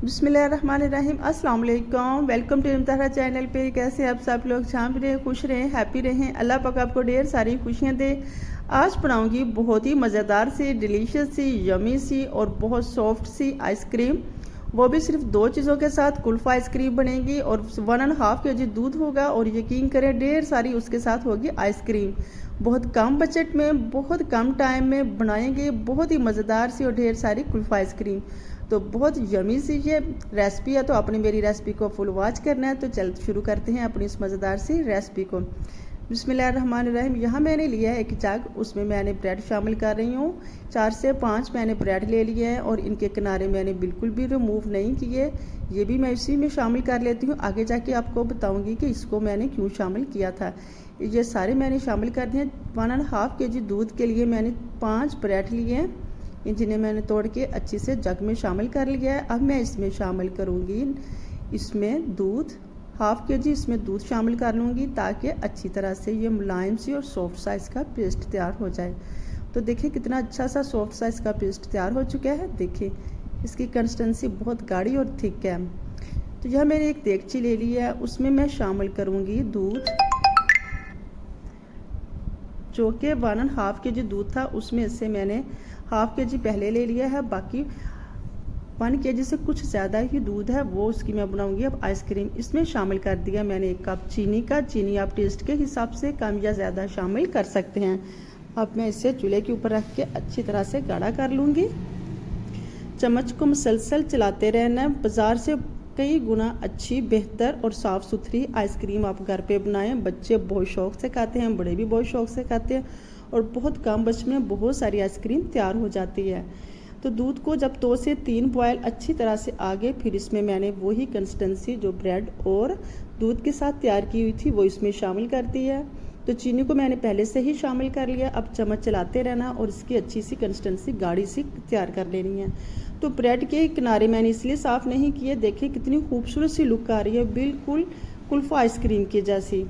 बिस्मिल्लाहिर्रहमानिर्रहीम। अस्सलाम वालेकुम। वेलकम टू इम्तिहान चैनल पे। कैसे आप सब लोग? जहाँ भी रहें खुश रहें, हैप्पी रहें। अल्लाह पाक आपको ढेर सारी खुशियाँ दे। आज बनाऊंगी बहुत ही मज़ेदार सी, डिलीशियस सी, यमी सी और बहुत सॉफ्ट सी आइसक्रीम। वो भी सिर्फ दो चीज़ों के साथ कुल्फ़ा आइसक्रीम बनेगी और 1.5 kg दूध होगा और यकीन करें ढेर सारी उसके साथ होगी आइसक्रीम। बहुत कम बजट में, बहुत कम टाइम में बनाएंगे बहुत ही मज़ेदार सी और ढेर सारी कुल्फ़ा आइसक्रीम। तो बहुत यमी सी ये रेसिपी है, तो आपने मेरी रेसिपी को फुल वॉच करना है। तो चल शुरू करते हैं अपनी इस मज़ेदार सी रेसिपी को। बिस्मिल्लाहिर्रहमानिर्रहीम। यहाँ मैंने लिया है एक जग, उसमें मैंने ब्रेड शामिल कर रही हूँ। 4 से 5 मैंने ब्रेड ले लिए हैं और इनके किनारे मैंने बिल्कुल भी रिमूव नहीं किए। ये भी मैं इसी में शामिल कर लेती हूँ। आगे जाके आपको बताऊँगी कि इसको मैंने क्यों शामिल किया था। ये सारे मैंने शामिल कर दिए। 1.5 kg दूध के लिए मैंने 5 ब्रेड लिए हैं, जिन्हें मैंने तोड़ के अच्छी से जग में शामिल कर लिया है। अब मैं इसमें शामिल करूँगी इसमें दूध, 1/2 kg इसमें दूध शामिल कर लूँगी ताकि अच्छी तरह से ये मुलायम सी और सॉफ्ट सा इसका पेस्ट तैयार हो जाए। तो देखिए कितना अच्छा सा सॉफ्ट सा इसका पेस्ट तैयार हो चुका है। देखिए इसकी कंसिस्टेंसी बहुत गाढ़ी और थिक है। तो यह मैंने एक देगची ले ली है, उसमें मैं शामिल करूँगी दूध, जो कि 1.5 kg दूध था उसमें से मैंने 1/2 kg पहले ले लिया है। बाकी 1 kg से कुछ ज़्यादा ही दूध है, वो उसकी मैं बनाऊंगी अब आइसक्रीम। इसमें शामिल कर दिया मैंने 1 कप चीनी का। चीनी आप टेस्ट के हिसाब से कम या ज़्यादा शामिल कर सकते हैं। अब मैं इसे चूल्हे के ऊपर रख के अच्छी तरह से गाढ़ा कर लूँगी। चम्मच को मुसलसल चलाते रहना है। बाज़ार से कई गुना अच्छी, बेहतर और साफ़ सुथरी आइसक्रीम आप घर पे बनाएं। बच्चे बहुत शौक़ से खाते हैं, बड़े भी बहुत शौक़ से खाते हैं और बहुत कम बजट में बहुत सारी आइसक्रीम तैयार हो जाती है। तो दूध को जब 2 से 3 बॉयल अच्छी तरह से आ गए, फिर इसमें मैंने वही कंसिस्टेंसी जो ब्रेड और दूध के साथ तैयार की हुई थी वो इसमें शामिल कर दी है। तो चीनी को मैंने पहले से ही शामिल कर लिया। अब चम्मच चलाते रहना और इसकी अच्छी सी कंसिस्टेंसी गाढ़ी सी तैयार कर लेनी है। तो ब्रेड के किनारे मैंने इसलिए साफ़ नहीं किए। देखिए कितनी खूबसूरत सी लुक आ रही है, बिल्कुल कुल्फ़ा आइसक्रीम की जैसी।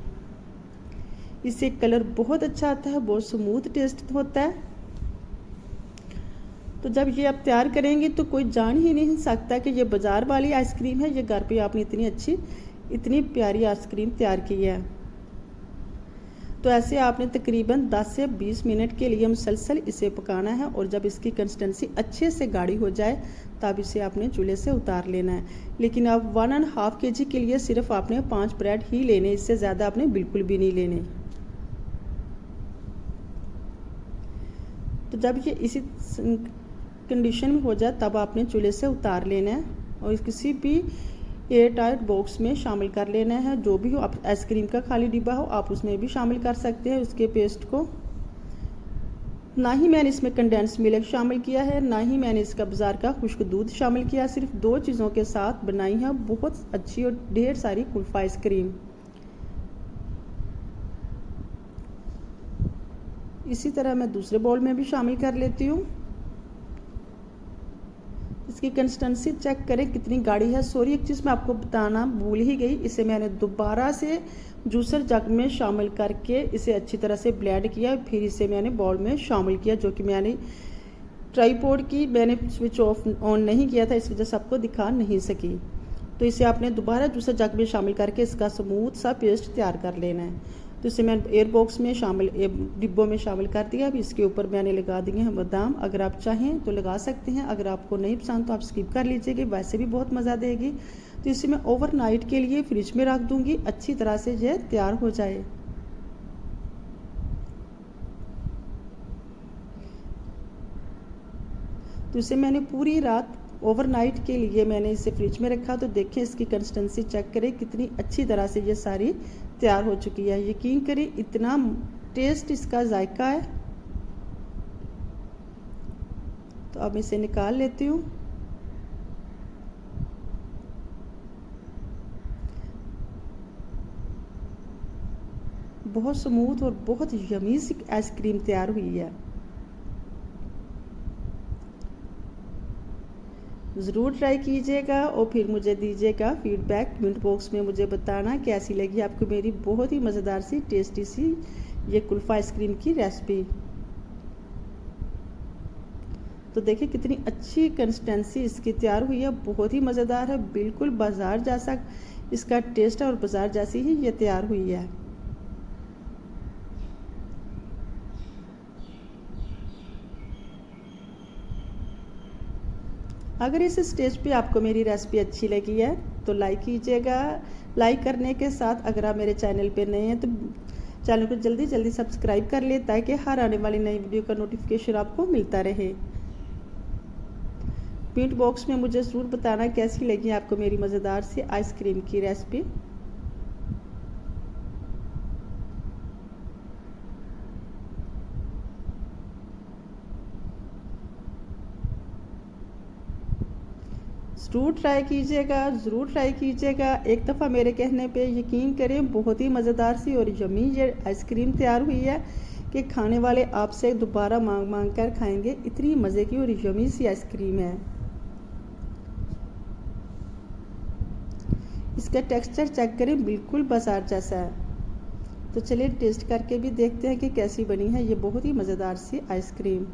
इससे कलर बहुत अच्छा आता है, बहुत स्मूथ टेस्ट होता है। तो जब ये आप तैयार करेंगे तो कोई जान ही नहीं सकता कि ये बाज़ार वाली आइसक्रीम है। ये घर पे आपने इतनी अच्छी, इतनी प्यारी आइसक्रीम तैयार की है। तो ऐसे आपने तकरीबन 10 से 20 मिनट के लिए मुसलसल इसे पकाना है और जब इसकी कंसिस्टेंसी अच्छे से गाढ़ी हो जाए तब इसे आपने चूल्हे से उतार लेना है। लेकिन अब 1.5 kg के लिए सिर्फ आपने 5 ब्रेड ही लेने, इससे ज़्यादा आपने बिल्कुल भी नहीं लेने। तो जब ये इसी कंडीशन में हो जाए तब आपने चूल्हे से उतार लेना है और किसी भी एयर टाइट बॉक्स में शामिल कर लेना है। जो भी हो, आप आइसक्रीम का खाली डिब्बा हो आप उसमें भी शामिल कर सकते हैं उसके पेस्ट को। ना ही मैंने इसमें कंडेंस मिल्क शामिल किया है, ना ही मैंने इसका बाज़ार का खुश्क दूध शामिल किया। सिर्फ 2 चीज़ों के साथ बनाई है बहुत अच्छी और ढेर सारी कुल्फ़ा आइसक्रीम। इसी तरह मैं दूसरे बाउल में भी शामिल कर लेती हूँ। इसकी कंसिस्टेंसी चेक करें कितनी गाढ़ी है। सॉरी, एक चीज़ मैं आपको बताना भूल ही गई, इसे मैंने दोबारा से जूसर जग में शामिल करके इसे अच्छी तरह से ब्लेंड किया, फिर इसे मैंने बाउल में शामिल किया। जो कि मैंने ट्राईपॉड की मैंने स्विच ऑफ ऑन नहीं किया था, इस वजह से आपको दिखा नहीं सकी। तो इसे आपने दोबारा जूसर जग में शामिल करके इसका स्मूथ सा पेस्ट तैयार कर लेना है। तो इसे मैं एयर बॉक्स में शामिल, डिब्बों में शामिल कर दिया। अब इसके ऊपर मैंने लगा दिए हैं बादाम। अगर आप चाहें तो लगा सकते हैं, अगर आपको नहीं पसंद तो आप स्किप कर लीजिएगा, वैसे भी बहुत मज़ा देगी। तो इसे मैं ओवरनाइट के लिए फ्रिज में रख दूँगी, अच्छी तरह से यह तैयार हो जाए। तो इसे मैंने पूरी रात ओवरनाइट के लिए मैंने इसे फ्रिज में रखा। तो देखें इसकी कंसिस्टेंसी चेक करें कितनी अच्छी तरह से ये सारी तैयार हो चुकी है। यकीन करें इतना टेस्ट इसका जायका है। तो अब इसे निकाल लेती हूँ। बहुत स्मूथ और बहुत यमी सी आइसक्रीम तैयार हुई है। ज़रूर ट्राई कीजिएगा और फिर मुझे दीजिएगा फीडबैक। कमेंट बॉक्स में मुझे बताना कैसी लगी आपको मेरी बहुत ही मज़ेदार सी, टेस्टी सी ये कुल्फ़ा आइसक्रीम की रेसिपी। तो देखिए कितनी अच्छी कंसिस्टेंसी इसकी तैयार हुई है, बहुत ही मज़ेदार है, बिल्कुल बाज़ार जैसा इसका टेस्ट है और बाज़ार जैसी ही ये तैयार हुई है। अगर इस स्टेज पे आपको मेरी रेसिपी अच्छी लगी है तो लाइक कीजिएगा। लाइक करने के साथ अगर आप मेरे चैनल पे नए हैं तो चैनल को जल्दी जल्दी सब्सक्राइब कर ले, ताकि हर आने वाली नई वीडियो का नोटिफिकेशन आपको मिलता रहे। कमेंट बॉक्स में मुझे ज़रूर बताना कैसी लगी आपको मेरी मज़ेदार सी आइसक्रीम की रेसिपी। ज़रूर ट्राई कीजिएगा, ज़रूर ट्राई कीजिएगा। एक दफ़ा मेरे कहने पे यकीन करें, बहुत ही मज़ेदार सी और यम्मी ये आइसक्रीम तैयार हुई है कि खाने वाले आपसे दोबारा मांग मांग कर खाएंगे। इतनी मज़े की और यम्मी सी आइसक्रीम है। इसका टेक्सचर चेक करें, बिल्कुल बाजार जैसा है। तो चलिए टेस्ट करके भी देखते हैं कि कैसी बनी है ये बहुत ही मज़ेदार सी आइसक्रीम।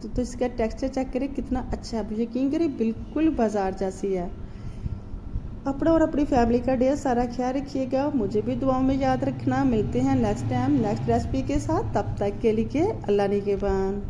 तो इसका टेक्सचर चेक करें कितना अच्छा है, यकीन करें बिल्कुल बाजार जैसी है। अपना और अपनी फैमिली का ढेर सारा ख्याल रखिएगा, मुझे भी दुआओं में याद रखना। मिलते हैं नेक्स्ट टाइम नेक्स्ट रेसिपी के साथ, तब तक के लिए अल्लाह निगहबान।